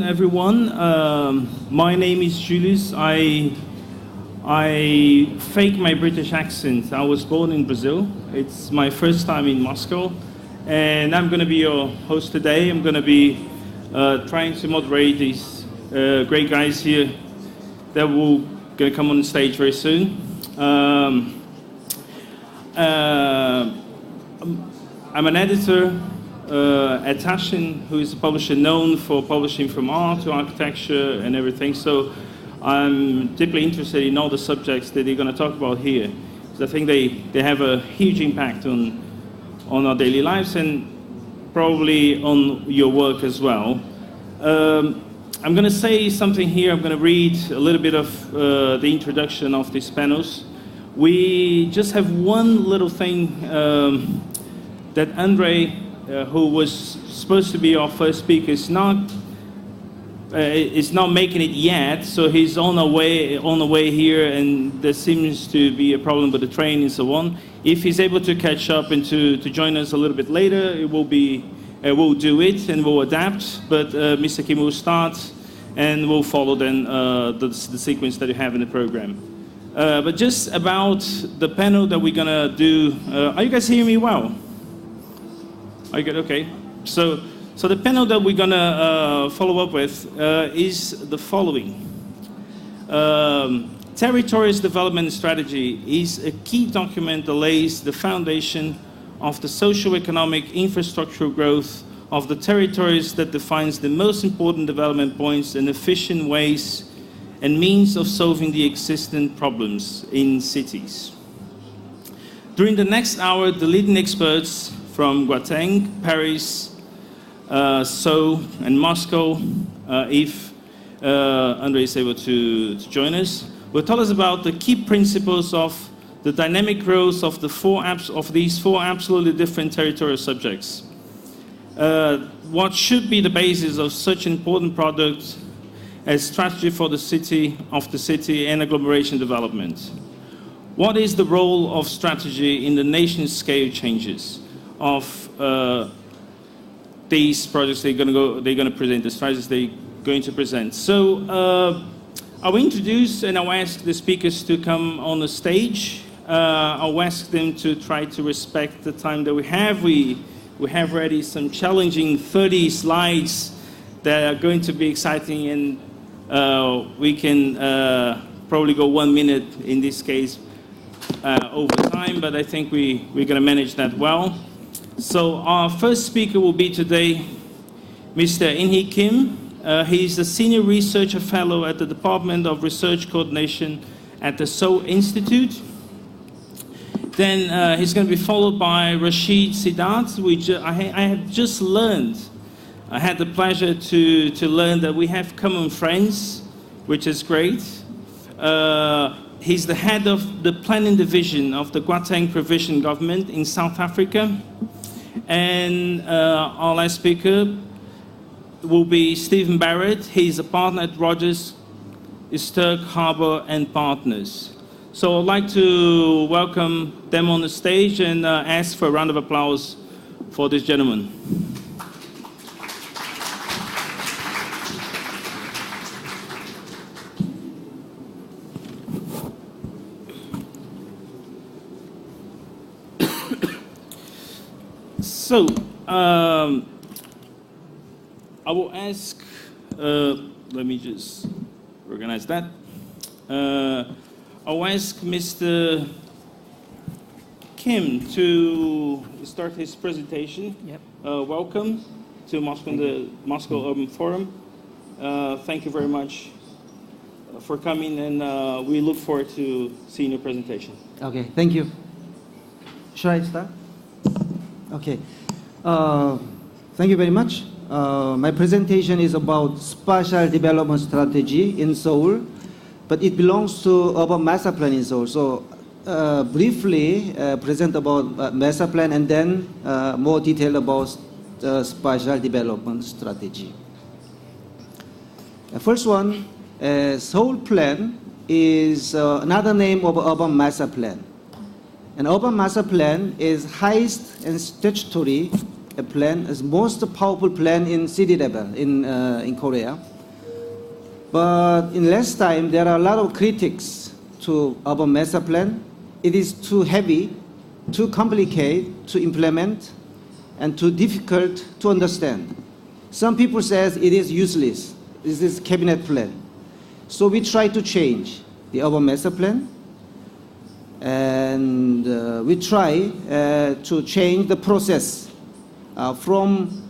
Everyone. My name is Julius. I fake my British accent. I was born in Brazil. It's my first time in Moscow, and I'm going to be your host today. I'm going to be trying to moderate these great guys here that will going to come on stage very soon. I'm an editor at Taschen, who is a publisher known for publishing from art to architecture and everything. So I'm deeply interested in all the subjects that they're going to talk about here, because I think they have a huge impact on our daily lives and probably on your work as well. I'm going to say something here. I'm going to read a little bit of the introduction of these panels. We just have one little thing that Andre, who was supposed to be our first speaker, is not making it yet. So he's on the way here, and there seems to be a problem with the train and so on. If he's able to catch up and to join us a little bit later, we'll do it and we'll adapt. But Mr. Kim will start, and we'll follow then the sequence that you have in the program. But just about the panel that we're gonna do. Are you guys hearing me well? Are you good? Okay. So the panel that we're gonna follow up with is the following. Territories Development Strategy is a key document that lays the foundation of the socio-economic infrastructural growth of the territories that defines the most important development points and efficient ways and means of solving the existing problems in cities. During the next hour, the leading experts from Guateng, Paris, Seoul, and Moscow, if Andre is able to join us, will tell us about the key principles of the dynamic growth of these four absolutely different territorial subjects. What should be the basis of such an important product as strategy for the city and agglomeration development? What is the role of strategy in the nation's scale changes of these projects they're going to present, the strategies they're going to present? So I will introduce and I'll ask the speakers to come on the stage. I'll ask them to try to respect the time that we have. We have already some challenging 30 slides that are going to be exciting, and we can probably go 1 minute in this case over time, but I think we're going to manage that well. So our first speaker will be today Mr. ENG Kim. He's a Senior Researcher Fellow at the Department of Research Coordination at the Seoul Institute. Then he's going to be followed by Rashid Siddharth. I have just learned, I had the pleasure to learn that we have common friends, which is great. He's the head of the planning division of the Guateng provincial government in South Africa. And our last speaker will be Stephen Barrett. He's a partner at Rogers, Sturck, Harbour and Partners. So I'd like to welcome them on the stage and ask for a round of applause for this gentleman. So, I will ask, let me just organize that. I'll ask Mr. Kim to start his presentation. Yep. Welcome to Moscow Urban Forum. Thank you very much for coming, and we look forward to seeing your presentation. Okay, thank you. Should I start? Okay. Thank you very much. My presentation is about spatial development strategy in Seoul, but it belongs to urban master plan in Seoul. So briefly present about master plan and then more detail about spatial development strategy. The first one, Seoul plan is another name of urban master plan. An urban master plan is highest and statutory a plan, as most powerful plan in city level in Korea. But in last time, there are a lot of critics to urban master plan. It is too heavy, too complicated to implement, and too difficult to understand. Some people say it is useless. This is cabinet plan. So we try to change the urban master plan, and we try to change the process from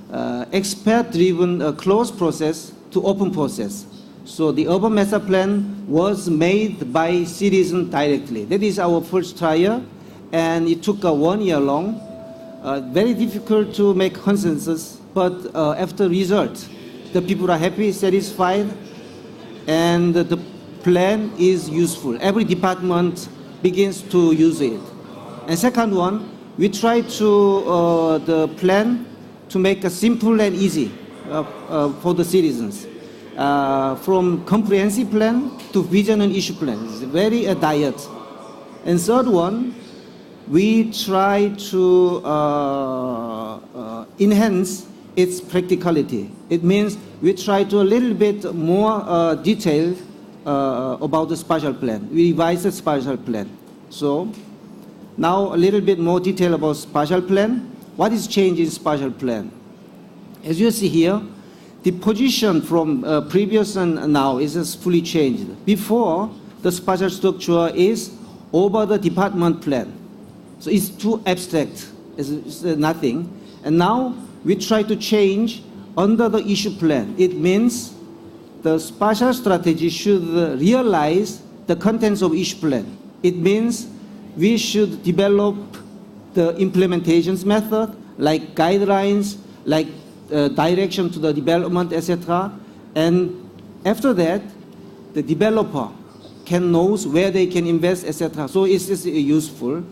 expert-driven closed process to open process. So the urban master plan was made by citizens directly. That is our first trial, and it took 1 year long. Very difficult to make consensus, but after result, the people are happy, satisfied, and the plan is useful. Every department begins to use it. And second one, we try to the plan to make it simple and easy for the citizens. From comprehensive plan to vision and issue plan. It's very diet. And third one, we try to enhance its practicality. It means we try to a little bit more detail about the spatial plan. We revise the spatial plan. So now a little bit more detail about spatial plan. What is changed in spatial plan? As you see here, the position from previous and now is fully changed. Before, the spatial structure is over the department plan. So it's too abstract, it's nothing. And now we try to change under the issue plan. It means the spatial strategy should realize the contents of issue plan. It means we should develop the implementations method, like guidelines, like direction to the development, etc. And after that, the developer can know where they can invest, etc. So it's useful.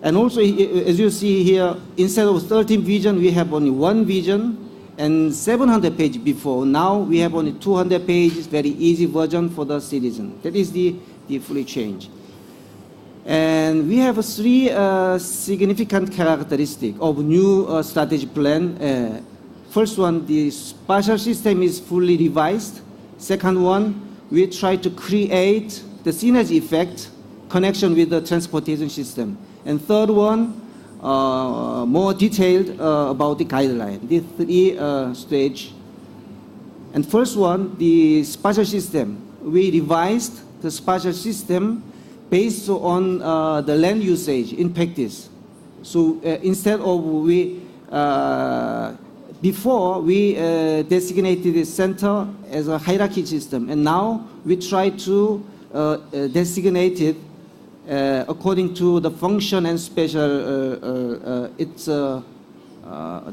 And also, as you see here, instead of 13 vision, we have only 1 vision and 700 pages before. Now we have only 200 pages, very easy version for the citizen. That is the fully change. And we have 3 significant characteristics of new strategy plan. First one, the spatial system is fully revised. Second one, we try to create the synergy effect connection with the transportation system. And third one, more detailed about the guideline. These 3 stages. And first one, the spatial system. We revised the spatial system based on the land usage in practice. So instead of before we designated the center as a hierarchy system, and now we try to designate it according to the function and spatial its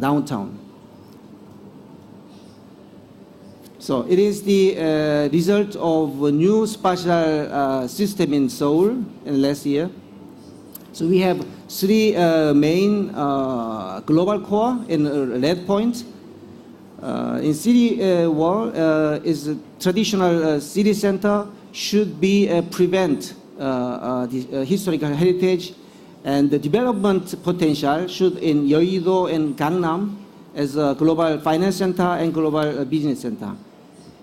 downtown. So it is the result of a new spatial system in Seoul in last year. So we have 3 main global core in red point. In city wall is a traditional city center should be prevent the historical heritage, and the development potential should in Yeouido and Gangnam as a global finance center and global business center.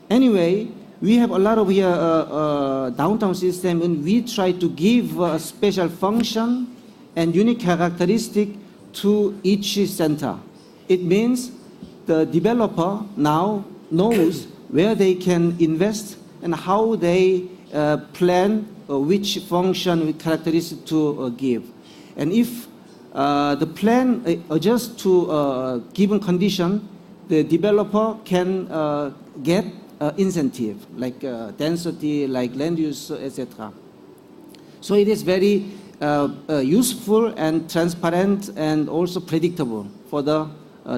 Anyway, we have a lot of here downtown system, and we try to give a special function and unique characteristic to each center. It means the developer now knows where they can invest and how they plan which function characteristic to give. And if the plan adjusts to given condition, the developer can get incentive like density, like land use, etc. So it is very useful and transparent and also predictable for the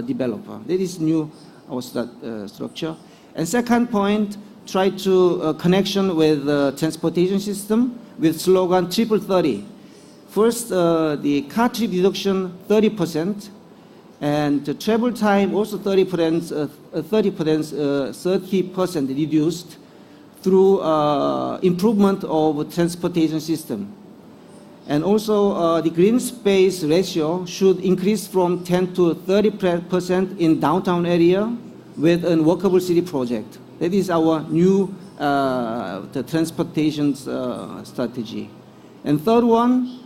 developer. That is new our structure. And second point, try to connection with the transportation system with slogan 30-30. First, the car trip reduction 30%, and the travel time also 30% reduced through improvement of transportation system. And also the green space ratio should increase from 10 to 30% in downtown area with a workable city project. That is our new the transportation strategy. And third one,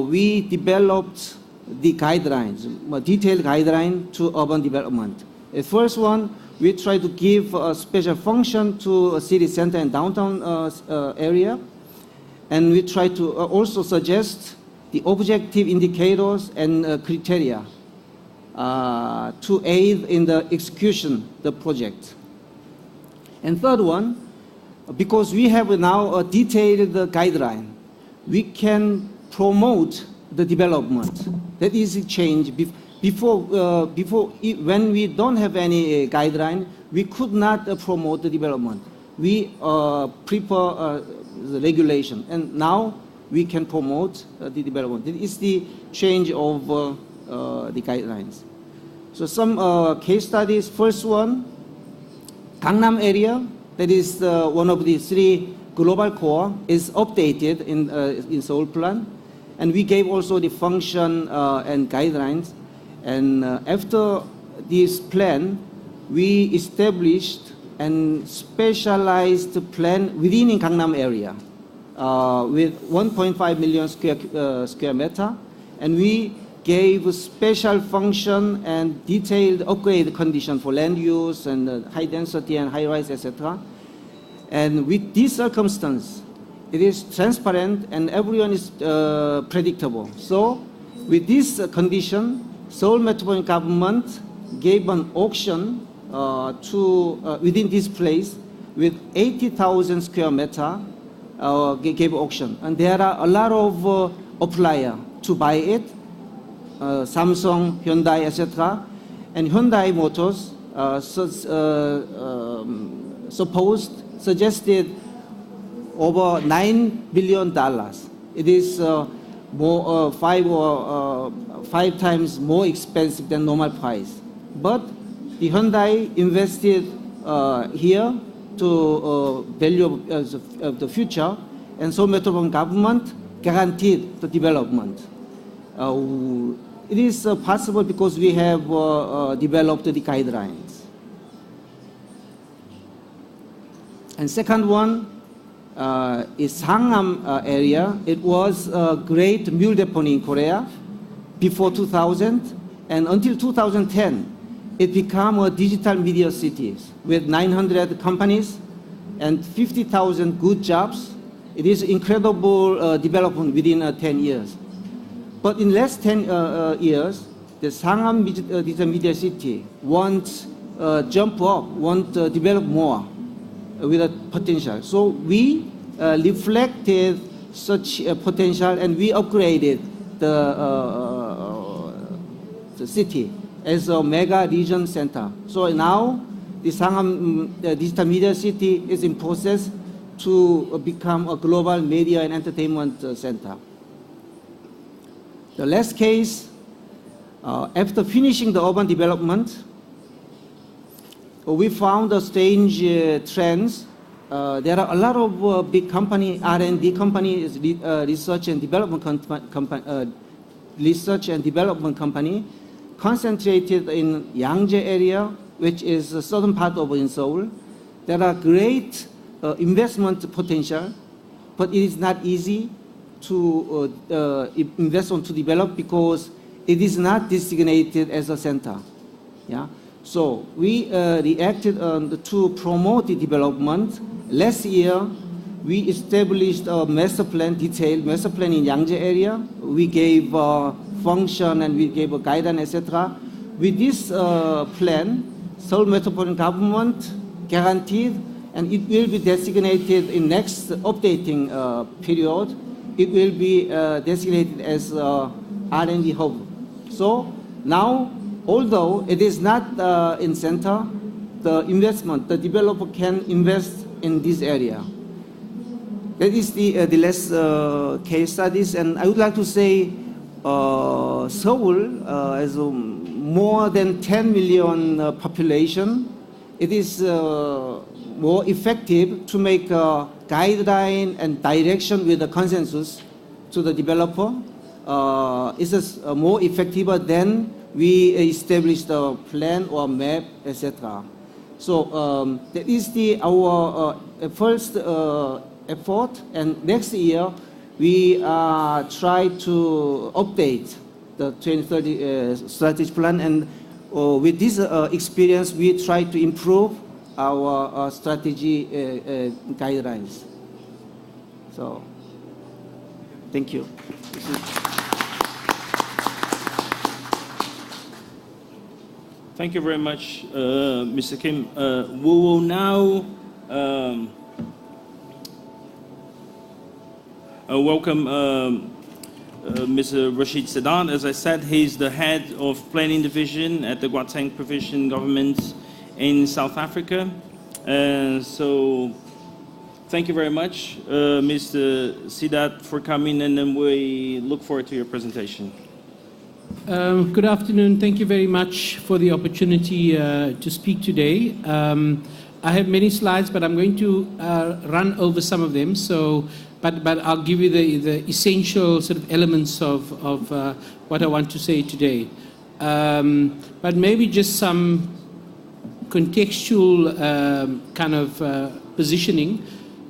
we developed the guidelines, a detailed guideline to urban development. The first one, we try to give a special function to a city center and downtown area. And we try to also suggest the objective indicators and criteria to aid in the execution of the project. And third one, because we have now a detailed guideline, we can promote the development. That is a change. When we don't have any guideline, we could not promote the development. We prepare the regulation, and now we can promote the development. It is the change of the guidelines. So some case studies. First one, Gangnam area, that is one of the 3 global core, is updated in Seoul plan. And we gave also the function and guidelines. And after this plan, we established and specialized plan within Gangnam area with 1.5 million square meter. And we gave special function and detailed upgrade condition for land use and high density and high rise, etc. And with this circumstance, it is transparent and everyone is predictable. So with this condition, Seoul Metropolitan Government gave an auction within this place with 80,000 square meter, gave auction. And there are a lot of applier to buy it, Samsung, Hyundai, etc. And Hyundai Motors suggested over $9 billion. It is five times more expensive than normal price. But the Hyundai invested here to value of the future, and so Metropolitan Government guaranteed the development. It is possible because we have developed the guidelines. And second one is Sangam area. It was a great mule depot in Korea before 2000, and until 2010, it became a digital media city with 900 companies and 50,000 good jobs. It is incredible development within 10 years. But in last 10 years, the Sangam digital media city wants jump up, want to develop more with a potential. So we reflected such a potential and we upgraded the city as a mega region center. So now the Sangam digital media city is in process to become a global media and entertainment center. The last case, after finishing the urban development, we found a strange trends. There are a lot of big company, R&D companies, research and development company, concentrated in Yangtze area, which is the southern part of in Seoul. There are great investment potential, but it is not easy to invest on to develop because it is not designated as a center. Yeah. So we reacted to promote the development. Last year, we established a master plan, detailed master plan in Yangtze area. We gave function and we gave a guidance, etc. With this plan, Seoul Metropolitan Government guaranteed, and it will be designated in next updating period. It will be designated as R&D hub. So now, although it is not in center, the investment, the developer can invest in this area. That is the last case studies, and I would like to say Seoul has more than 10 million population. It is more effective to make a guideline and direction with a consensus to the developer is more effective than we establish the plan or map, etc. So that is our first effort, and next year we try to update the 2030 strategy plan, and with this experience we try to improve our strategy guidelines. So, thank you. Thank you very much, Mr. Kim. We will now welcome Mr. Rashid Sedan. As I said, he's the head of planning division at the Guateng provincial government in South Africa. So thank you very much, Mr. Sidat, for coming, and then we look forward to your presentation. Good afternoon. Thank you very much for the opportunity to speak today. I have many slides, but I'm going to run over some of them. So, but I'll give you the essential sort of elements of what I want to say today. But maybe just some contextual kind of positioning.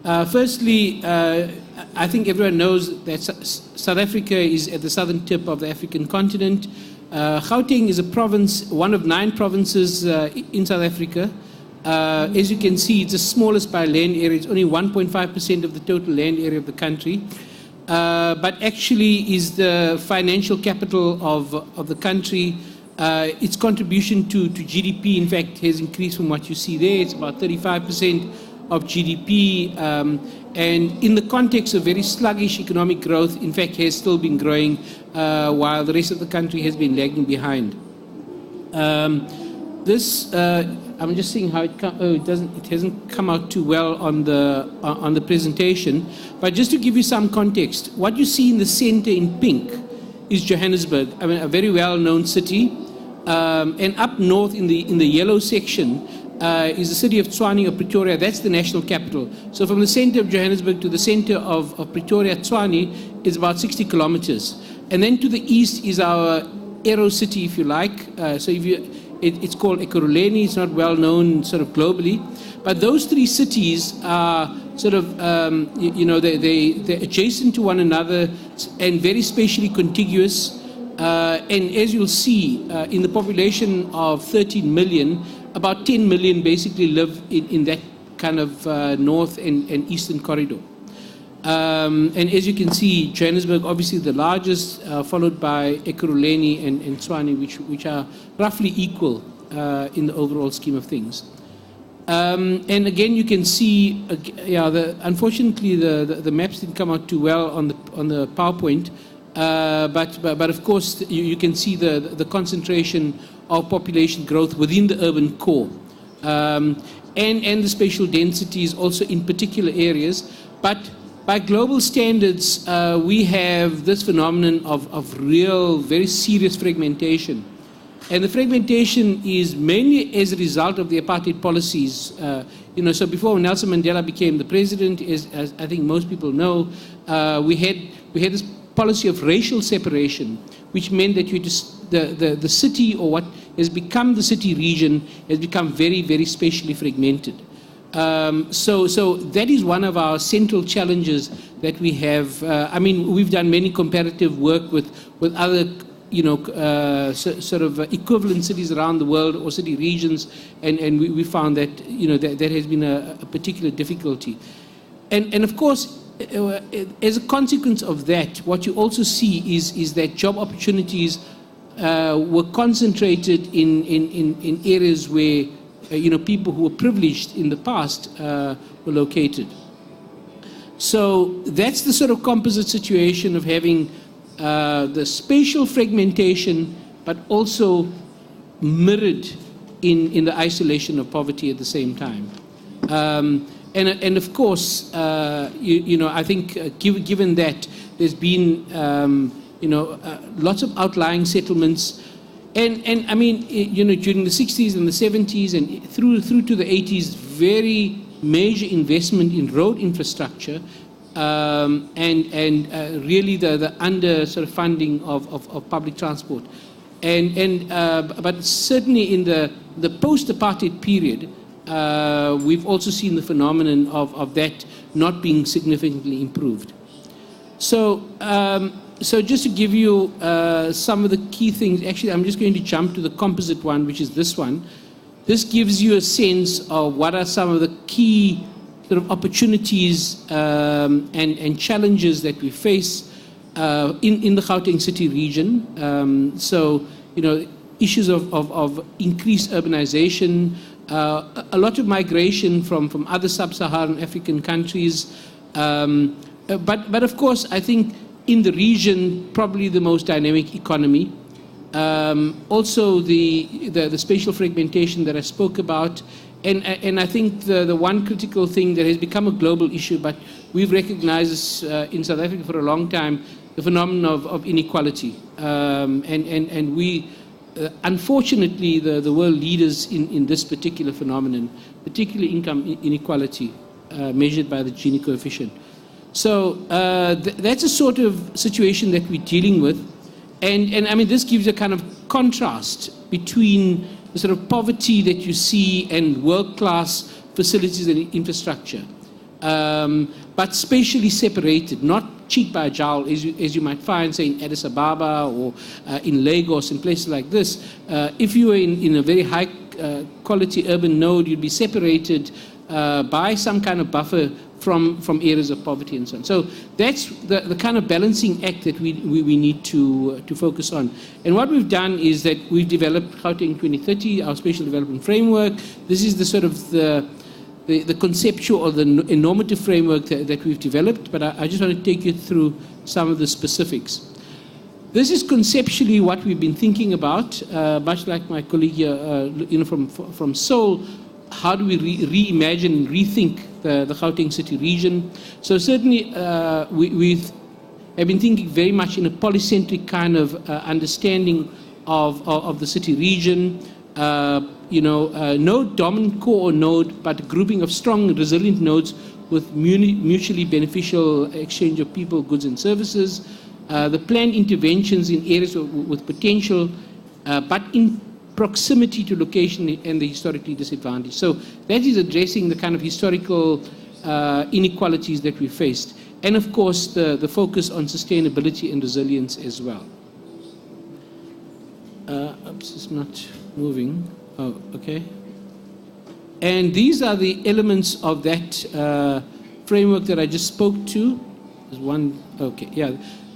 Firstly, I think everyone knows that South Africa is at the southern tip of the African continent. Gauteng is a province, one of 9 provinces in South Africa. As you can see, it's the smallest by land area. It's only 1.5% of the total land area of the country. But actually is the financial capital of the country. Its contribution to GDP, in fact, has increased from what you see there. It's about 35% of GDP. And in the context of very sluggish economic growth, in fact, has still been growing while the rest of the country has been lagging behind. I'm just seeing how it hasn't come out too well on the presentation. But just to give you some context, what you see in the center in pink is Johannesburg, I mean, a very well-known city. And up north in the yellow section is the city of Tshwane or Pretoria. That's the national capital. So from the center of Johannesburg to the center of Pretoria, Tshwane, is about 60 kilometers. And then to the east is our Aero city, if you like. So it's called Ekurhuleni. It's not well known sort of globally. But those 3 cities are sort of, they're adjacent to one another and very spatially contiguous. And as you'll see, in the population of 13 million, about 10 million basically live in that kind of north and eastern corridor. And as you can see, Johannesburg, obviously the largest, followed by Ekurhuleni and Tshwane, which are roughly equal in the overall scheme of things. And again, you can see, unfortunately, the maps didn't come out too well on the PowerPoint. But of course, you can see the concentration of population growth within the urban core. And the spatial densities also in particular areas. But by global standards, we have this phenomenon of real, very serious fragmentation. And the fragmentation is mainly as a result of the apartheid policies. So before Nelson Mandela became the president, as I think most people know, we had this policy of racial separation, which meant that the city, or what has become the city region, has become very, very spatially fragmented. So that is one of our central challenges that we have. We've done many comparative work with other, sort of equivalent cities around the world or city regions, and we found that, that has been a particular difficulty. And of course, as a consequence of that, what you also see is that job opportunities were concentrated in areas where people who were privileged in the past were located. So that's the sort of composite situation of having the spatial fragmentation, but also mirrored in the isolation of poverty at the same time. And of course, I think given that there's been, lots of outlying settlements, and during the 60s and the 70s and through to the 80s, very major investment in road infrastructure, and really the under sort of funding of public transport. But certainly in the post-apartheid period, we've also seen the phenomenon of that not being significantly improved. So just to give you some of the key things, actually I'm just going to jump to the composite one, which is this one. This gives you a sense of what are some of the key sort of opportunities and challenges that we face in the Gauteng city region. So, you know, issues of increased urbanization, a lot of migration from other sub-Saharan African countries. But of course, I think in the region, probably the most dynamic economy. Also the spatial fragmentation that I spoke about. And I think the one critical thing that has become a global issue, but we've recognized this in South Africa for a long time, the phenomenon of inequality. And we, unfortunately, the world leaders in this particular phenomenon, particularly income inequality, measured by the Gini coefficient. So that's a sort of situation that we're dealing with. And I mean, this gives a kind of contrast between the sort of poverty that you see and world-class facilities and infrastructure, but spatially separated, not cheek by jowl, as you might find, say, in Addis Ababa or in Lagos and places like this. If you were in a very high quality urban node, you'd be separated by some kind of buffer from areas of poverty and so on. So that's the kind of balancing act that we need to focus on. And what we've done is that we've developed Gauteng 2030, our spatial development framework. This is the sort of the conceptual or the normative framework that we've developed, but I just want to take you through some of the specifics. This is conceptually what we've been thinking about, much like my colleague here, from Seoul. How do we reimagine and rethink the Gauteng city region? So certainly we have been thinking very much in a polycentric kind of understanding of the city region. No dominant core or node, but a grouping of strong, resilient nodes with mutually beneficial exchange of people, goods, and services. The planned interventions in areas with potential, but in proximity to location and the historically disadvantaged. So that is addressing the kind of historical inequalities that we faced. And of course, the focus on sustainability and resilience as well. Oops, it's not moving. Oh, okay. And these are the elements of that framework that I just spoke to. There's one, okay, yeah.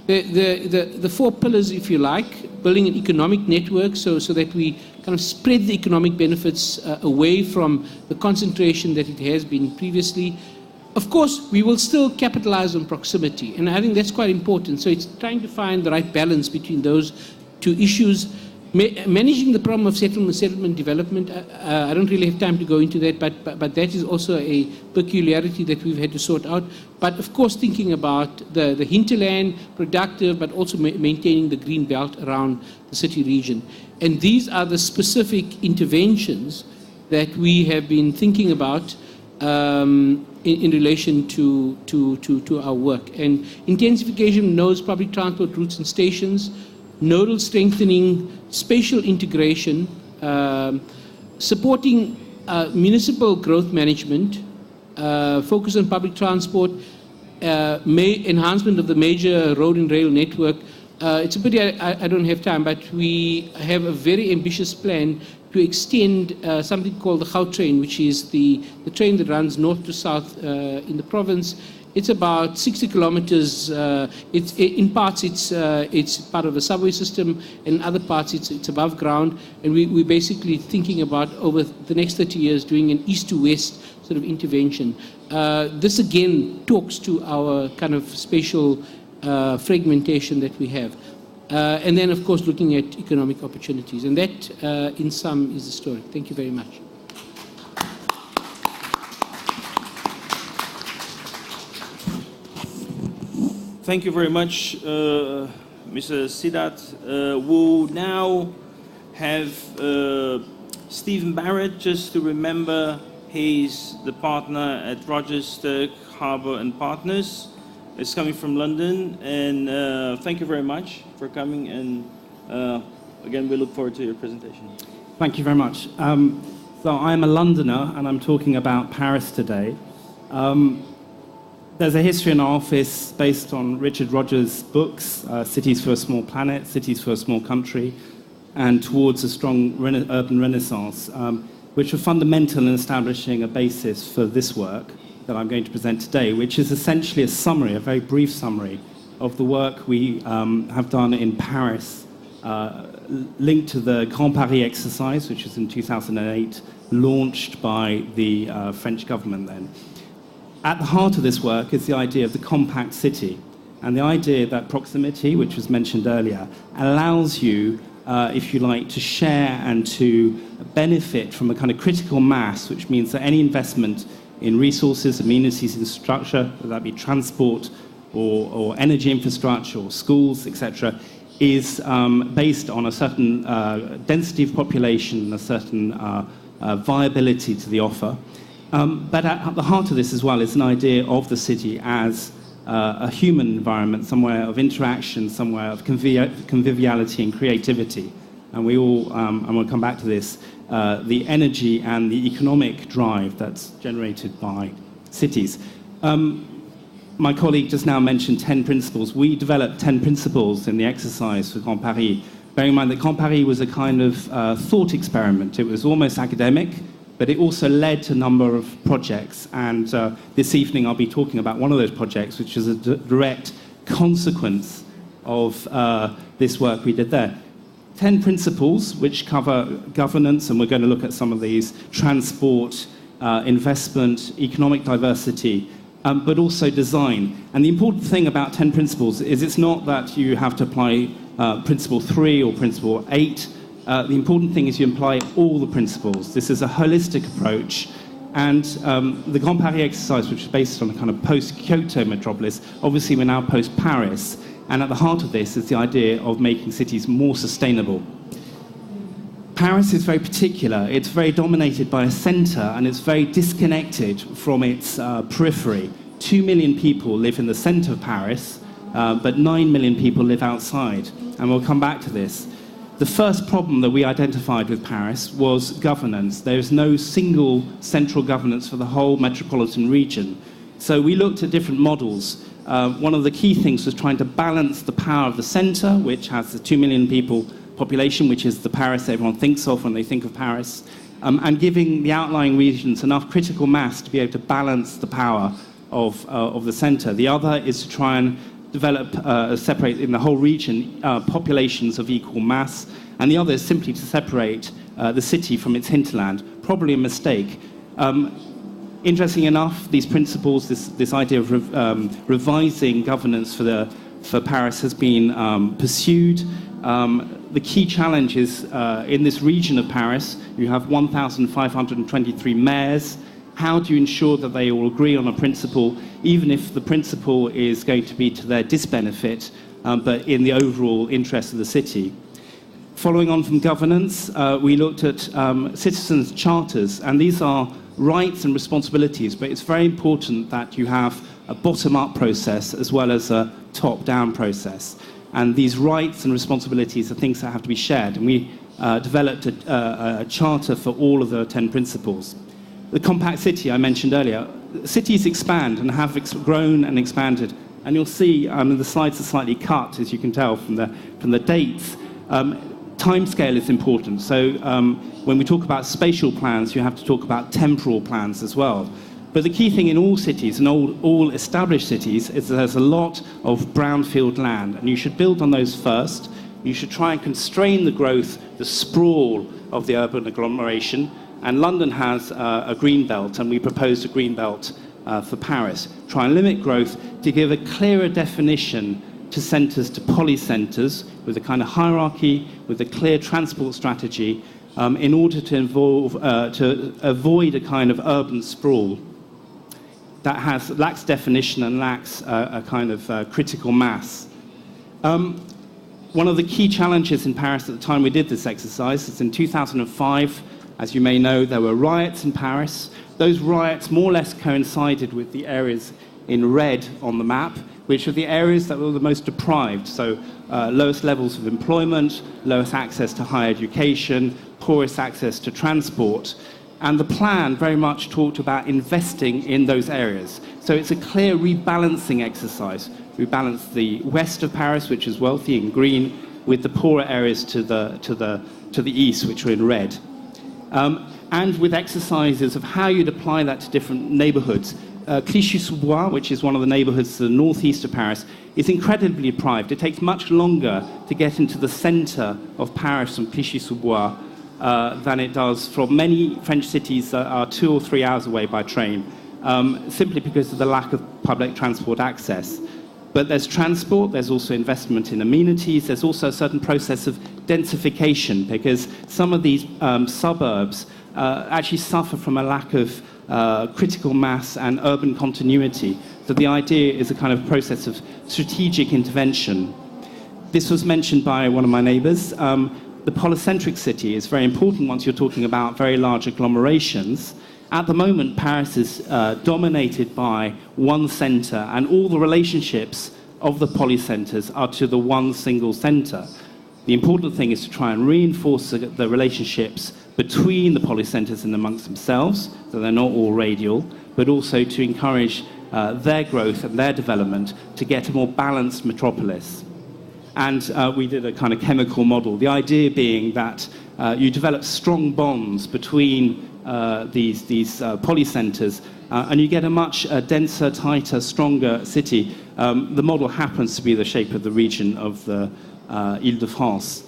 The four pillars, if you like, building an economic network so that we kind of spread the economic benefits away from the concentration that it has been previously. Of course, we will still capitalize on proximity, and I think that's quite important. So it's trying to find the right balance between those two issues. Managing the problem of settlement development, I don't really have time to go into that, but that is also a peculiarity that we've had to sort out. But of course, thinking about the hinterland, productive, but also maintaining the green belt around the city region. And these are the specific interventions that we have been thinking about in relation to our work. And intensification of nodes, public transport routes and stations, nodal strengthening, spatial integration, supporting municipal growth management, focus on public transport, enhancement of the major road and rail network. It's a pity I don't have time, but we have a very ambitious plan to extend something called the Guateng, which is the train that runs north to south in the province. It's about 60 kilometers. In parts, it's part of a subway system. In other parts, it's above ground. And we're basically thinking about, over the next 30 years, doing an east to west sort of intervention. This, again, talks to our kind of spatial fragmentation that we have. And then, of course, looking at economic opportunities. And that, in sum, is the story. Thank you very much. Thank you very much, Mr. Sidat. We'll now have Stephen Barrett, just to remember he's the partner at Rogers, Stirk, Harbour and Partners. It's coming from London, and thank you very much for coming, and again, we look forward to your presentation. Thank you very much. So I'm a Londoner, and I'm talking about Paris today. There's a history in our office based on Richard Rogers' books, Cities for a Small Planet, Cities for a Small Country, and Towards a Strong Urban Renaissance, which are fundamental in establishing a basis for this work that I'm going to present today, which is essentially a summary, a very brief summary, of the work we have done in Paris, linked to the Grand Paris exercise, which was in 2008, launched by the French government then. At the heart of this work is the idea of the compact city, and the idea that proximity, which was mentioned earlier, allows you, if you like, to share and to benefit from a kind of critical mass, which means that any investment in resources, amenities, infrastructure, whether that be transport or energy infrastructure or schools, etc., is based on a certain density of population, a certain viability to the offer. But at the heart of this as well is an idea of the city as a human environment, somewhere of interaction, somewhere of conviviality and creativity. And we all, and we'll come back to this, the energy and the economic drive that's generated by cities. My colleague just now mentioned 10 principles. We developed 10 principles in the exercise for Grand Paris. Bearing in mind that Grand Paris was a kind of thought experiment. It was almost academic, but it also led to a number of projects. And this evening I'll be talking about one of those projects, which is a direct consequence of this work we did there. 10 principles which cover governance, and we're going to look at some of these: transport, investment, economic diversity, but also design. And the important thing about 10 principles is it's not that you have to apply principle 3 or principle 8. The important thing is you apply all the principles. This is a holistic approach. And the Grand Paris exercise, which is based on a kind of post-Kyoto metropolis, obviously we're now post-Paris. And at the heart of this is the idea of making cities more sustainable. Paris is very particular. It's very dominated by a centre, and it's very disconnected from its periphery. 2 million people live in the centre of Paris, but 9 million people live outside. And we'll come back to this. The first problem that we identified with Paris was governance. There is no single central governance for the whole metropolitan region. So we looked at different models. One of the key things was trying to balance the power of the centre, which has the 2 million people population, which is the Paris everyone thinks of when they think of Paris, and giving the outlying regions enough critical mass to be able to balance the power of the centre. The other is to try and develop, separate in the whole region populations of equal mass, and the other is simply to separate the city from its hinterland. Probably a mistake. Interesting enough, these principles, this idea of revising governance for Paris has been pursued. The key challenge is in this region of Paris, you have 1,523 mayors. How do you ensure that they all agree on a principle, even if the principle is going to be to their disbenefit, but in the overall interest of the city? Following on from governance, we looked at citizens' charters, and these are rights and responsibilities, but it's very important that you have a bottom-up process as well as a top-down process. And these rights and responsibilities are things that have to be shared, and we developed a charter for all of the 10 principles. The compact city I mentioned earlier, cities expand and have grown and expanded, and you'll see the slides are slightly cut, as you can tell from the dates. Timescale is important, so when we talk about spatial plans, you have to talk about temporal plans as well. But the key thing in all cities, and all established cities, is that there's a lot of brownfield land, and you should build on those first. You should try and constrain the growth, the sprawl of the urban agglomeration, and London has a green belt, and we proposed a green belt for Paris. Try and limit growth to give a clearer definition to centres, to polycentres, with a kind of hierarchy, with a clear transport strategy, in order to avoid a kind of urban sprawl that lacks definition and lacks a kind of critical mass. One of the key challenges in Paris at the time we did this exercise is in 2005, as you may know, there were riots in Paris. Those riots more or less coincided with the areas in red on the map, which are the areas that were the most deprived. So lowest levels of employment, lowest access to higher education, poorest access to transport. And the plan very much talked about investing in those areas. So it's a clear rebalancing exercise. We balance the west of Paris, which is wealthy and green, with the poorer areas to the east, which are in red. And with exercises of how you'd apply that to different neighborhoods. Clichy-sous-Bois, which is one of the neighborhoods to the northeast of Paris, is incredibly deprived. It takes much longer to get into the center of Paris from Clichy-sous-Bois than it does from many French cities that are 2 or 3 hours away by train, simply because of the lack of public transport access. But there's transport, there's also investment in amenities, there's also a certain process of densification, because some of these suburbs actually suffer from a lack of critical mass and urban continuity. So the idea is a kind of process of strategic intervention. This was mentioned by one of my neighbors. The polycentric city is very important once you're talking about very large agglomerations. At the moment, Paris is dominated by one center, and all the relationships of the polycenters are to the one single center. The important thing is to try and reinforce the relationships between the polycenters and amongst themselves, so they're not all radial, but also to encourage their growth and their development to get a more balanced metropolis. And we did a kind of chemical model, the idea being that you develop strong bonds between these polycenters, and you get a much denser, tighter, stronger city. The model happens to be the shape of the region of the Île-de-France.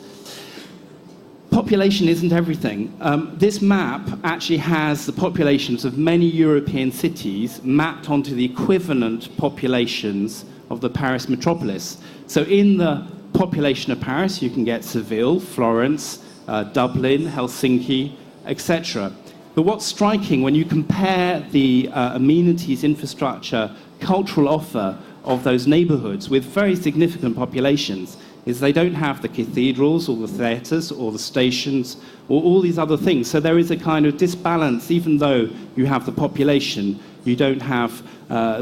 Population isn't everything. This map actually has the populations of many European cities mapped onto the equivalent populations of the Paris metropolis. So in the population of Paris, you can get Seville, Florence, Dublin, Helsinki, etc. But what's striking when you compare the amenities, infrastructure, cultural offer of those neighborhoods with very significant populations is they don't have the cathedrals or the theaters or the stations or all these other things. So there is a kind of disbalance. Even though you have the population, you don't have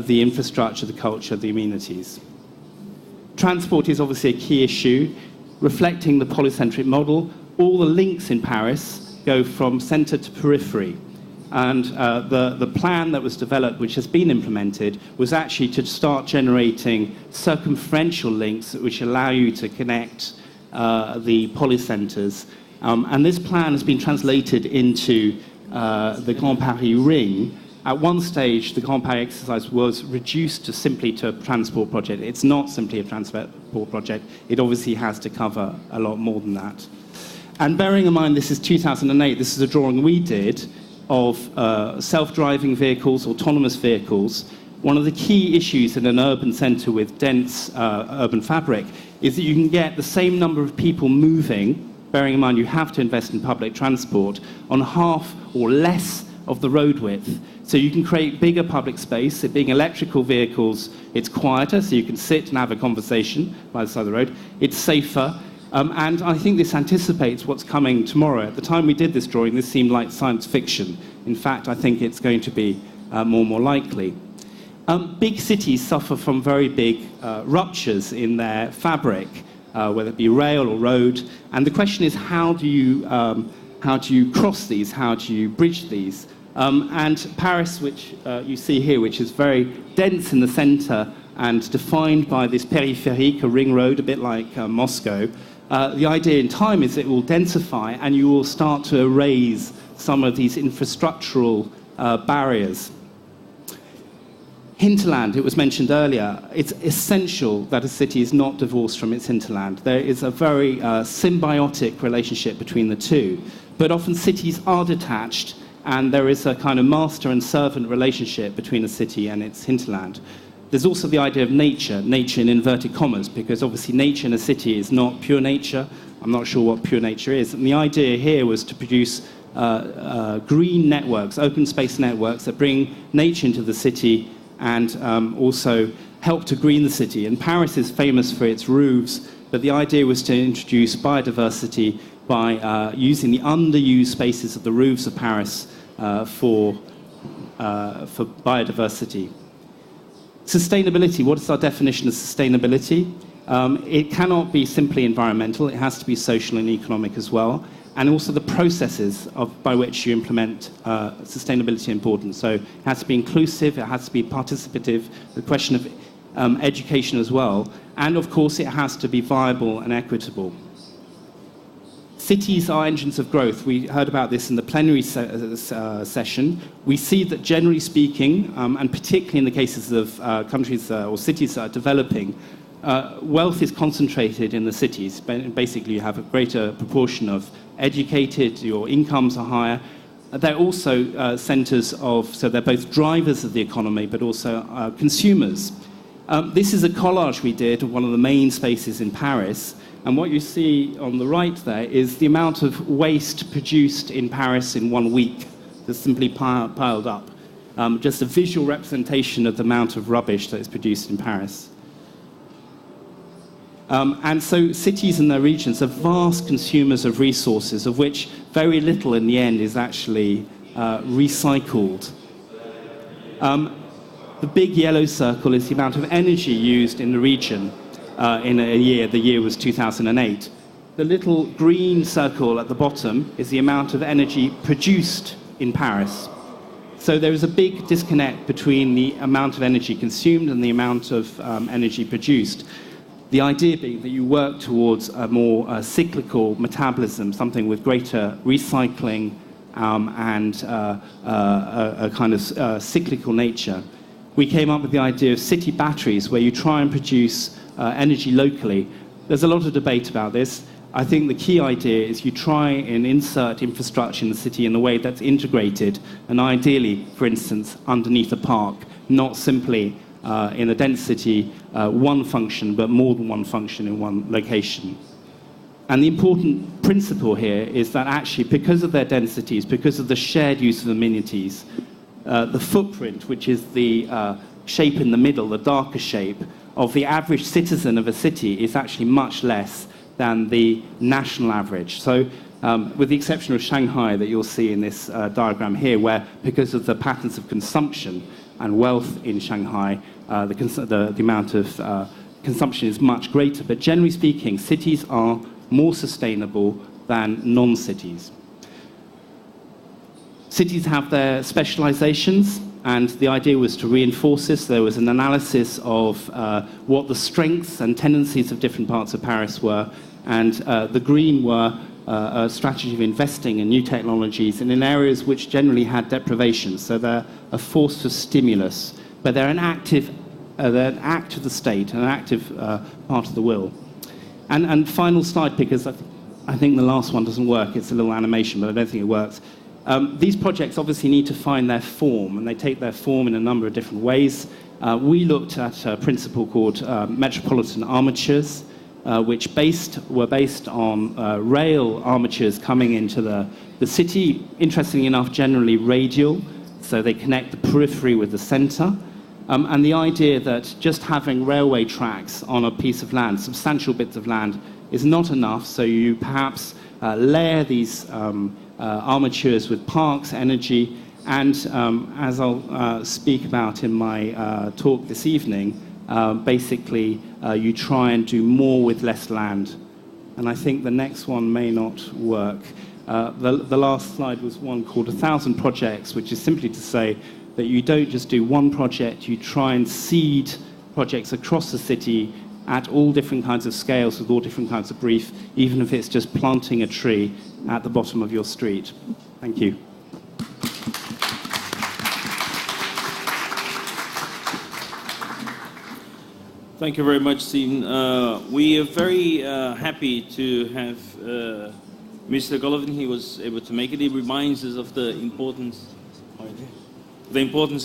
the infrastructure, the culture, the amenities. Transport is obviously a key issue, reflecting the polycentric model. All the links in Paris go from center to periphery. And the plan that was developed, which has been implemented, was actually to start generating circumferential links which allow you to connect the polycenters. And this plan has been translated into the Grand Paris Ring. At one stage, the Grand Paris exercise was reduced to simply to a transport project. It's not simply a transport project. It obviously has to cover a lot more than that. And bearing in mind this is 2008, this is a drawing we did of self-driving vehicles, autonomous vehicles. One of the key issues in an urban centre with dense urban fabric is that you can get the same number of people moving, bearing in mind you have to invest in public transport, on half or less of the road width. So you can create bigger public space. It being electrical vehicles, it's quieter, so you can sit and have a conversation by the side of the road. It's safer. And I think this anticipates what's coming tomorrow. At the time we did this drawing, this seemed like science fiction. In fact, I think it's going to be more and more likely. Big cities suffer from very big ruptures in their fabric, whether it be rail or road. And the question is, how do you cross these? How do you bridge these? And Paris, which you see here, which is very dense in the center and defined by this périphérique, a ring road, a bit like Moscow. The idea in time is it will densify and you will start to erase some of these infrastructural barriers. Hinterland, it was mentioned earlier, it's essential that a city is not divorced from its hinterland. There is a very symbiotic relationship between the two, but often cities are detached and there is a kind of master and servant relationship between a city and its hinterland. There's also the idea of nature in inverted commas, because obviously nature in a city is not pure nature. I'm not sure what pure nature is. And the idea here was to produce green networks, open space networks that bring nature into the city and also help to green the city. And Paris is famous for its roofs, but the idea was to introduce biodiversity by using the underused spaces of the roofs of Paris for biodiversity. Sustainability, what is our definition of sustainability? It cannot be simply environmental, it has to be social and economic as well, and also the processes by which you implement sustainability important. So it has to be inclusive, it has to be participative, the question of education as well, and of course it has to be viable and equitable. Cities are engines of growth. We heard about this in the plenary session. We see that generally speaking, and particularly in the cases of countries or cities that are developing, wealth is concentrated in the cities. Basically, you have a greater proportion of educated, your incomes are higher. They're also centers of, so they're both drivers of the economy, but also consumers. This is a collage we did of one of the main spaces in Paris. And what you see on the right there is the amount of waste produced in Paris in 1 week, that's simply piled up. Just a visual representation of the amount of rubbish that is produced in Paris. And so cities and their regions are vast consumers of resources, of which very little in the end is actually recycled. The big yellow circle is the amount of energy used in the region in a year. The year was 2008. The little green circle at the bottom is the amount of energy produced in Paris. So there is a big disconnect between the amount of energy consumed and the amount of energy produced. The idea being that you work towards a more cyclical metabolism, something with greater recycling and a kind of cyclical nature. We came up with the idea of city batteries, where you try and produce energy locally. There's a lot of debate about this. I think the key idea is you try and insert infrastructure in the city in a way that's integrated, and ideally, for instance, underneath a park, not simply in a dense city, one function, but more than one function in one location. And the important principle here is that actually, because of their densities, because of the shared use of amenities, the footprint, which is the shape in the middle, the darker shape, of the average citizen of a city is actually much less than the national average. So with the exception of Shanghai that you'll see in this diagram here, where because of the patterns of consumption and wealth in Shanghai, the amount of consumption is much greater. But generally speaking, cities are more sustainable than non-cities. Cities have their specializations, and the idea was to reinforce this. There was an analysis of what the strengths and tendencies of different parts of Paris were, and the green were a strategy of investing in new technologies and in areas which generally had deprivation. So they're a force for stimulus, but they're an act of the state, an active part of the will. And final slide, because I think the last one doesn't work. It's a little animation, but I don't think it works. These projects obviously need to find their form, and they take their form in a number of different ways. We looked at a principle called metropolitan armatures, which were based on rail armatures coming into the city, interestingly enough, generally radial, so they connect the periphery with the center. And the idea that just having railway tracks on a piece of land, substantial bits of land, is not enough, so you perhaps layer these armatures with parks, energy, and as I'll speak about in my talk this evening, basically you try and do more with less land. And I think the next one may not work. The last slide was one called 1,000 Projects, which is simply to say that you don't just do one project, you try and seed projects across the city at all different kinds of scales with all different kinds of brief, even if it's just planting a tree at the bottom of your street. Thank you. Thank you very much, Stephen. We are very happy to have Mr. Golovin. He was able to make it. He reminds us of the importance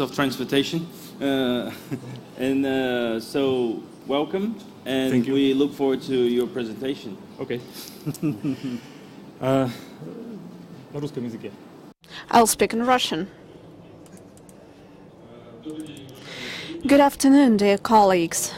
of transportation. So welcome, and we look forward to your presentation. Okay. На русском языке. I'll speak in Russian. Good afternoon, dear colleagues.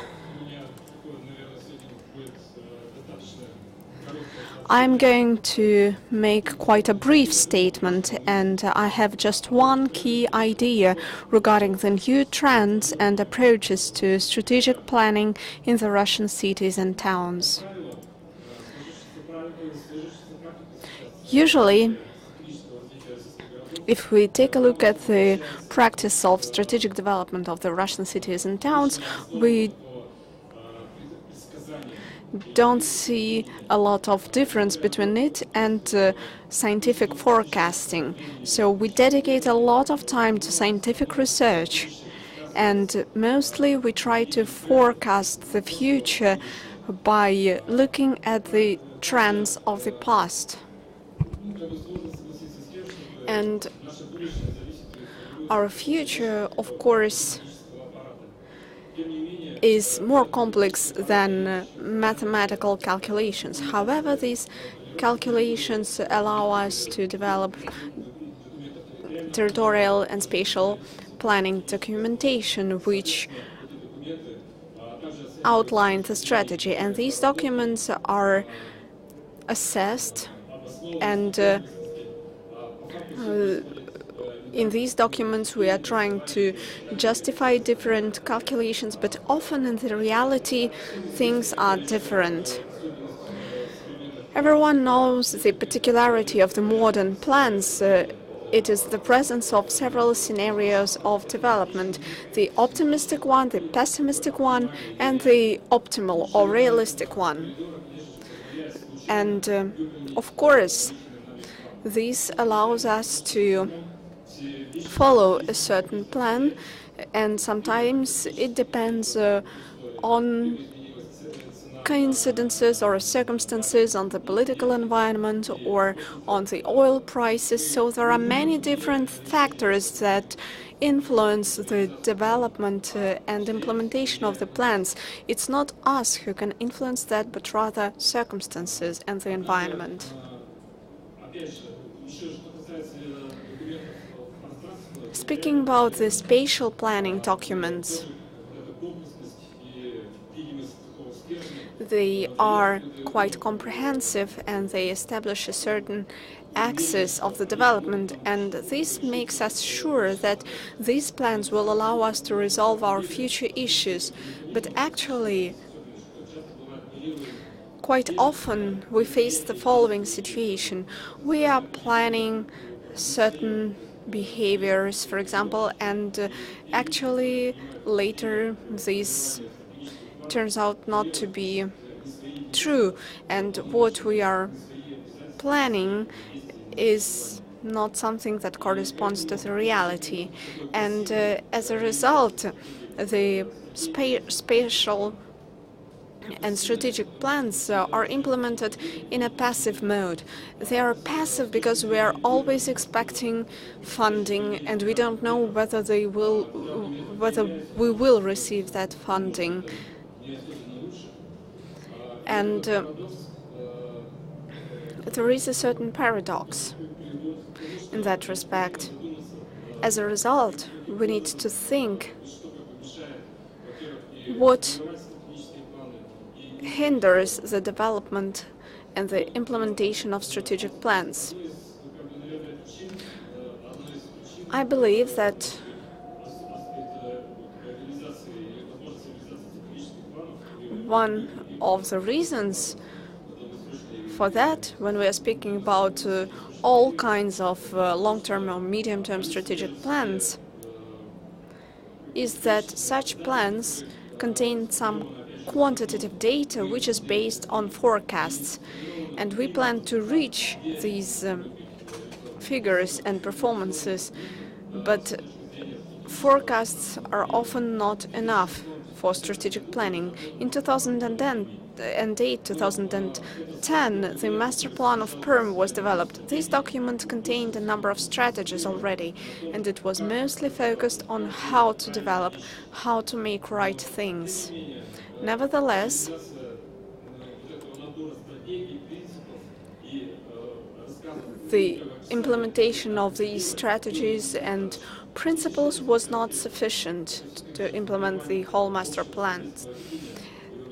I'm going to make quite a brief statement, and I have just one key idea regarding the new trends and approaches to strategic planning in the Russian cities and towns. Usually, if we take a look at the practice of strategic development of the Russian cities and towns, we don't see a lot of difference between it and scientific forecasting. So we dedicate a lot of time to scientific research, and mostly we try to forecast the future by looking at the trends of the past. And our future, of course, is more complex than mathematical calculations. However, these calculations allow us to develop territorial and spatial planning documentation, which outline the strategy. And these documents are assessed, and in these documents we are trying to justify different calculations, but often in the reality things are different. Everyone knows the particularity of the modern plans. It is the presence of several scenarios of development: the optimistic one, the pessimistic one, and the optimal or realistic one. And of course, this allows us to follow a certain plan, and sometimes it depends on coincidences or circumstances, on the political environment or on the oil prices. So there are many different factors that influence the development and implementation of the plans. It's not us who can influence that, but rather circumstances and the environment. Speaking about the spatial planning documents, they are quite comprehensive and they establish a certain axis of the development, and this makes us sure that these plans will allow us to resolve our future issues. But actually, quite often we face the following situation. We are planning certain behaviors, for example, and actually later this turns out not to be true, and what we are planning is not something that corresponds to the reality, and as a result the spatial and strategic plans are implemented in a passive mode. They are passive because we are always expecting funding, and we don't know whether we will receive that funding. And there is a certain paradox in that respect. As a result, we need to think what hinders the development and the implementation of strategic plans. I believe that one of the reasons for that, when we are speaking about all kinds of long-term or medium-term strategic plans, is that such plans contain some quantitative data which is based on forecasts, and we plan to reach these figures and performances, but forecasts are often not enough for strategic planning. In 2008, 2010, the Master Plan of Perm was developed. This document contained a number of strategies already, and it was mostly focused on how to develop, how to make right things. Nevertheless, the implementation of these strategies and principles was not sufficient to implement the whole master plan.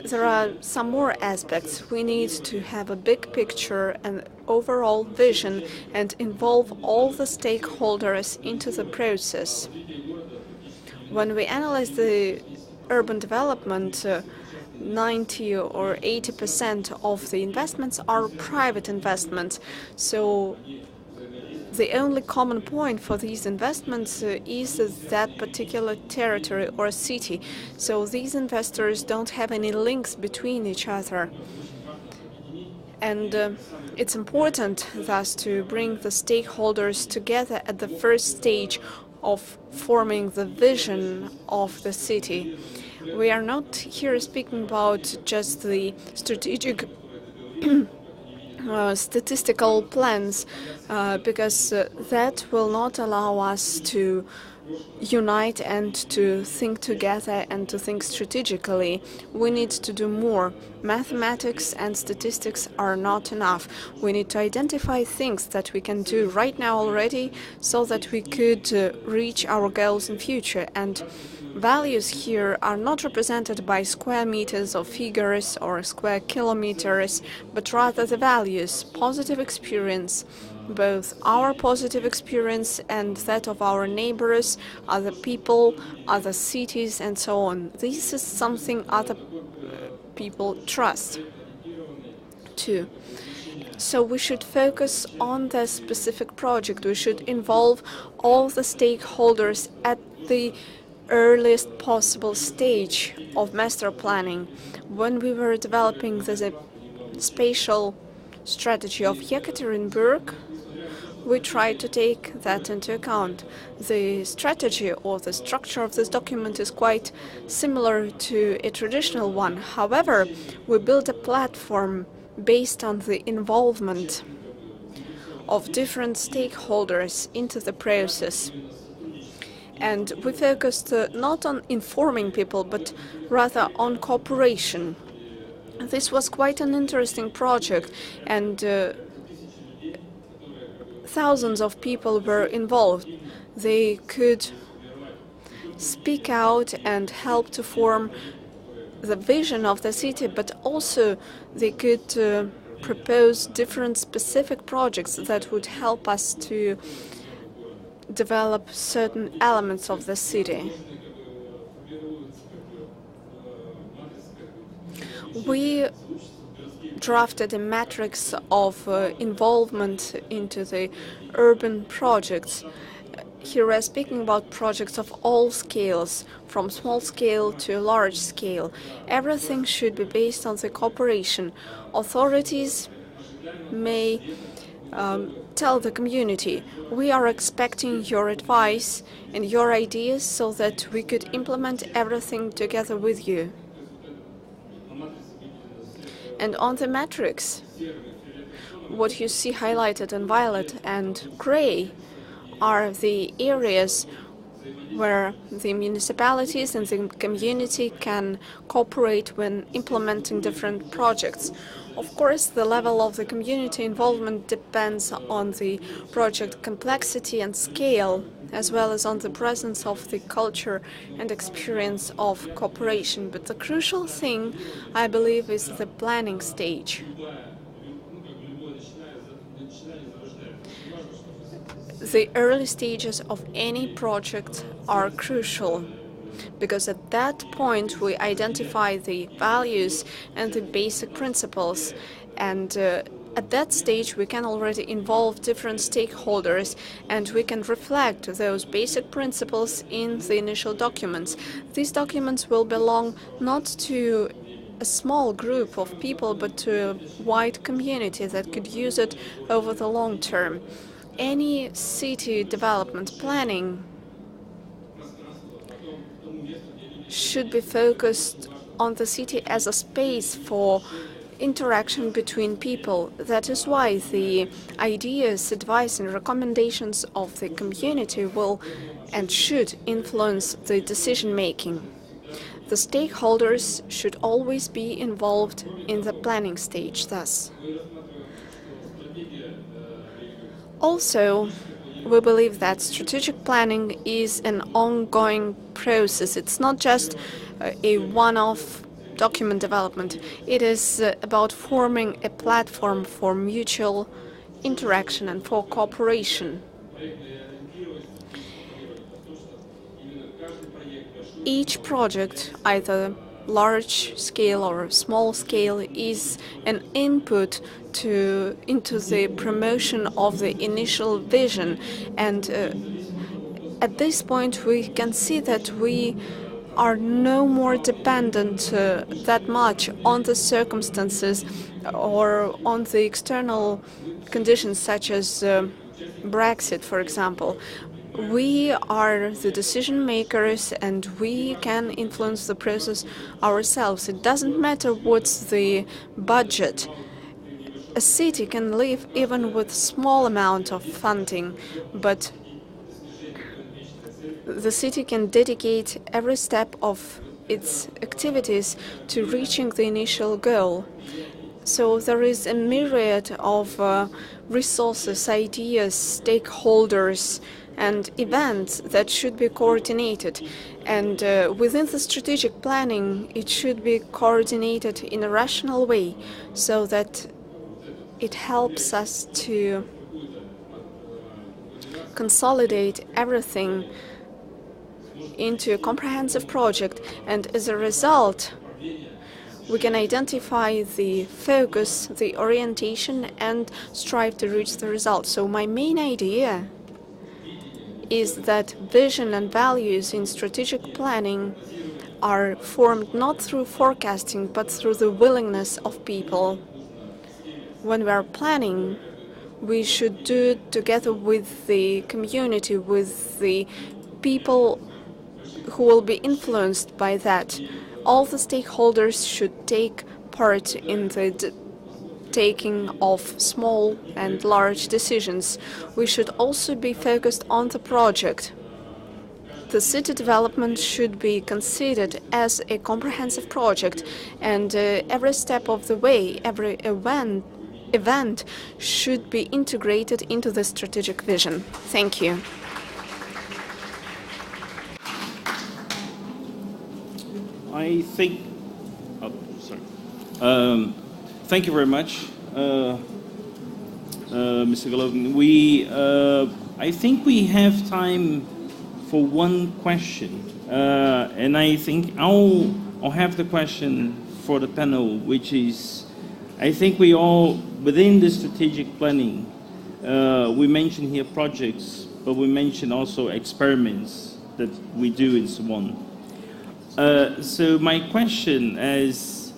there are some more aspects. We need to have a big picture and overall vision and involve all the stakeholders into the process. When we analyze the urban development, 90 or 80% of the investments are private investments. So the only common point for these investments is that particular territory or city. So these investors don't have any links between each other. And it's important thus to bring the stakeholders together at the first stage of forming the vision of the city. We are not here speaking about just the strategic statistical plans, because that will not allow us to unite and to think together and to think strategically. We need to do more. Mathematics and statistics are not enough. We need to identify things that we can do right now already so that we could reach our goals in future. And values here are not represented by square meters or figures or square kilometers, but rather the values, positive experience, both our positive experience and that of our neighbors, other people, other cities, and so on. This is something other people trust too. So we should focus on the specific project. We should involve all the stakeholders at the earliest possible stage of master planning. When we were developing the spatial strategy of Yekaterinburg, we tried to take that into account. The strategy or the structure of this document is quite similar to a traditional one. However, we built a platform based on the involvement of different stakeholders into the process. And we focused not on informing people, but rather on cooperation. This was quite an interesting project, and thousands of people were involved. They could speak out and help to form the vision of the city, but also they could propose different specific projects that would help us to develop certain elements of the city. We drafted a matrix of involvement into the urban projects. Here we're speaking about projects of all scales, from small scale to large scale. Everything should be based on the cooperation. Authorities may tell the community, we are expecting your advice and your ideas so that we could implement everything together with you. And on the matrix, what you see highlighted in violet and gray are the areas where the municipalities and the community can cooperate when implementing different projects. Of course, the level of the community involvement depends on the project complexity and scale, as well as on the presence of the culture and experience of cooperation. But the crucial thing, I believe, is the planning stage. The early stages of any project are crucial, because at that point we identify the values and the basic principles, and at that stage we can already involve different stakeholders and we can reflect those basic principles in the initial documents. These documents will belong not to a small group of people but to a wide community that could use it over the long term. Any city development planning should be focused on the city as a space for interaction between people. That is why the ideas, advice and recommendations of the community will and should influence the decision-making. The stakeholders should always be involved in the planning stage, thus. Also, we believe that strategic planning is an ongoing process. It's not just a one-off document development. It is about forming a platform for mutual interaction and for cooperation. Each project, either large scale or small scale, is an input into the promotion of the initial vision. And at this point, we can see that we are no more dependent that much on the circumstances or on the external conditions, such as Brexit, for example. We are the decision makers and we can influence the process ourselves. It doesn't matter what's the budget. A city can live even with small amount of funding, but the city can dedicate every step of its activities to reaching the initial goal. So there is a myriad of resources, ideas, stakeholders, and events that should be coordinated. And within the strategic planning, it should be coordinated in a rational way so that it helps us to consolidate everything into a comprehensive project. And as a result, we can identify the focus, the orientation, and strive to reach the result. So my main idea is that vision and values in strategic planning are formed not through forecasting, but through the willingness of people. When we are planning, we should do it together with the community, with the people who will be influenced by that. All the stakeholders should take part in the taking of small and large decisions. We should also be focused on the project. The city development should be considered as a comprehensive project, and every step of the way, every event should be integrated into the strategic vision. Thank you. I think, thank you very much, Mr. Guateng. I think we have time for one question, and I think I'll have the question for the panel, which is, I think we all, within the strategic planning, we mentioned here projects, but we mentioned also experiments that we do and so on. So my question as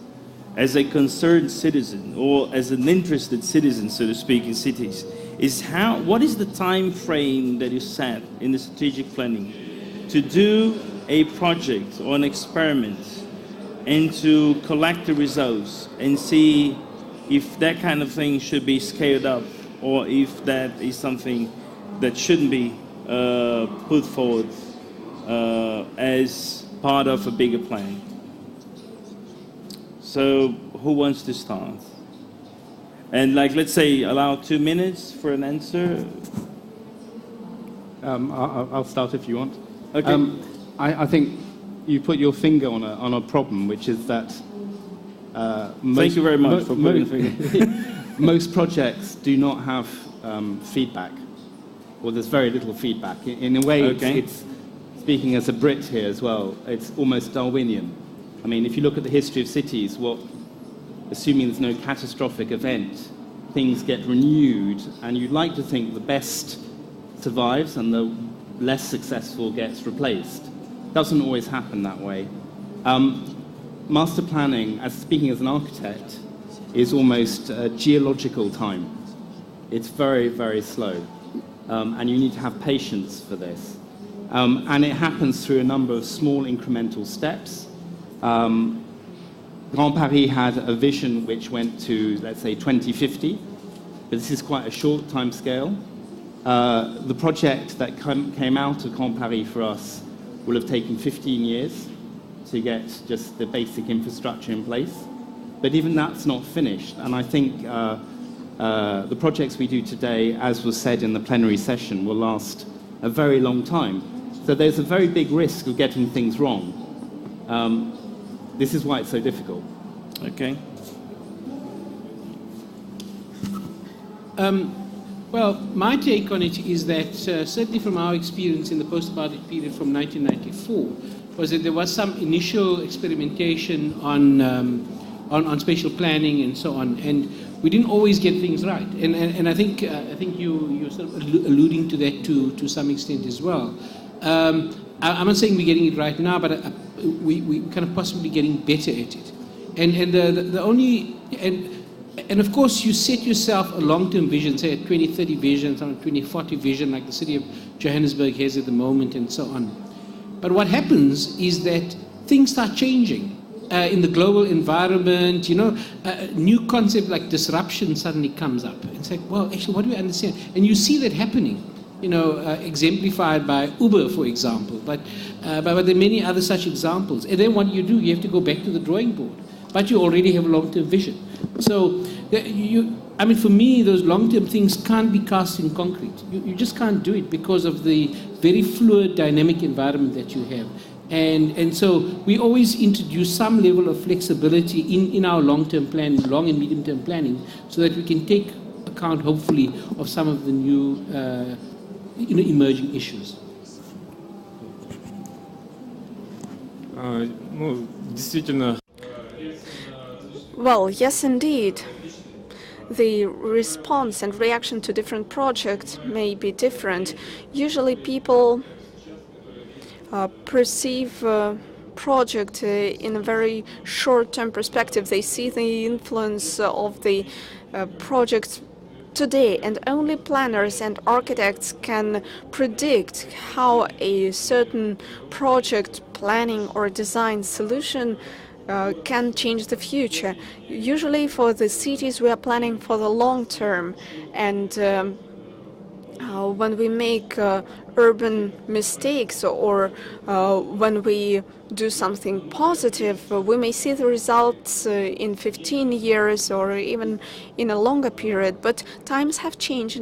a concerned citizen, or as an interested citizen, so to speak, in cities, is what is the time frame that you set in the strategic planning to do a project or an experiment and to collect the results and see if that kind of thing should be scaled up or if that is something that shouldn't be put forward as part of a bigger plan? So who wants to start? And let's say allow 2 minutes for an answer. I'll start if you want. Okay. I think you put your finger on a problem, which is that thank you very much for putting finger. Most projects do not have feedback, or there's very little feedback. In a way, it's speaking as a Brit here as well, it's almost Darwinian. I mean, if you look at the history of cities, assuming there's no catastrophic event, things get renewed, and you'd like to think the best survives and the less successful gets replaced. Doesn't always happen that way. Master planning, speaking as an architect, is almost geological time. It's very, very slow, and you need to have patience for this. And it happens through a number of small incremental steps. Grand Paris had a vision which went to, let's say, 2050, but this is quite a short time scale. The project that came out of Grand Paris for us will have taken 15 years to get just the basic infrastructure in place. But even that's not finished, and I think the projects we do today, as was said in the plenary session, will last a very long time. So there's a very big risk of getting things wrong. this is why it's so difficult. Okay. Well, my take on it is that certainly from our experience in the post-apartheid period from 1994, was that there was some initial experimentation on spatial planning and so on, and we didn't always get things right. And I think you're sort of alluding to that to some extent as well. I'm not saying we're getting it right now, but we kind of possibly getting better at it. And of course, you set yourself a long-term vision, say a 2030 vision, some 2040 vision, like the city of Johannesburg has at the moment, and so on. But what happens is that things start changing in the global environment. You know, a new concept like disruption suddenly comes up. It's like, well, actually, what do we understand? And you see that happening. You know, exemplified by Uber, for example. But there are many other such examples. And then what do? You have to go back to the drawing board. But you already have a long-term vision. So, I mean, for me, those long-term things can't be cast in concrete. You just can't do it because of the very fluid, dynamic environment that you have. And so we always introduce some level of flexibility in our long-term planning, long and medium-term planning, so that we can take account, hopefully, of some of the new emerging issues. Ну, действительно. Well, yes, indeed. The response and reaction to different projects may be different. Usually people perceive a project in a very short-term perspective. They see the influence of the project today, and only planners and architects can predict how a certain project planning or design solution can change the future. Usually for the cities we are planning for the long term, and when we make urban mistakes or when we do something positive, we may see the results in 15 years or even in a longer period. But times have changed,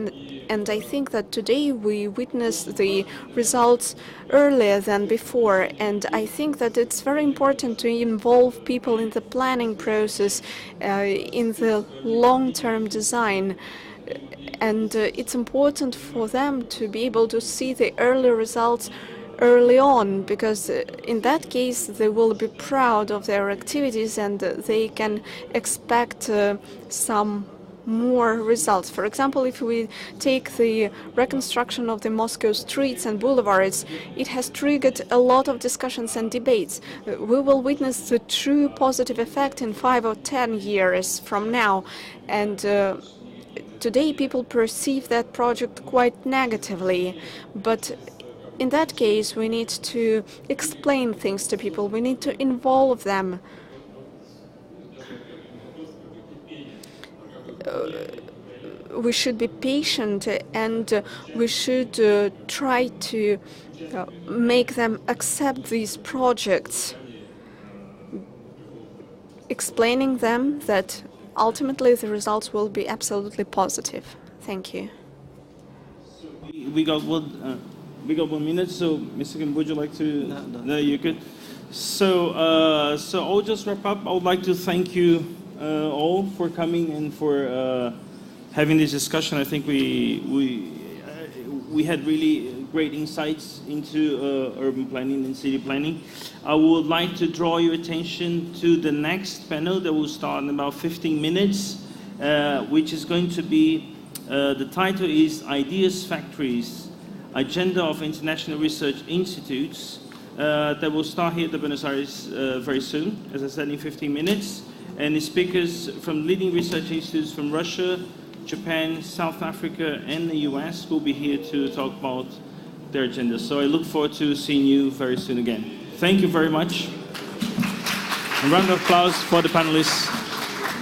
and I think that today we witness the results earlier than before. And I think that it's very important to involve people in the planning process, in the long-term design. And it's important for them to be able to see the early results early on, because in that case they will be proud of their activities and they can expect some more results. For example, if we take the reconstruction of the Moscow streets and boulevards, it has triggered a lot of discussions and debates. We will witness the true positive effect in 5 or 10 years from now. And today people perceive that project quite negatively, but in that case we need to explain things to people, we need to involve them. We should be patient, and we should try to make them accept these projects, explaining them that ultimately the results will be absolutely positive. Thank you. We got 1 minute, so Mr. Kim, would you like to? No, you could. So I'll just wrap up. I would like to thank you all for coming and for having this discussion. I think we had really great insights into urban planning and city planning. I would like to draw your attention to the next panel that will start in about 15 minutes, which is going to be, the title is Ideas Factories, Agenda of International Research Institutes, that will start here at Buenos Aires very soon, as I said, in 15 minutes. And the speakers from leading research institutes from Russia, Japan, South Africa, and the US will be here to talk about their agenda. So I look forward to seeing you very soon again. Thank you very much. A round of applause for the panelists.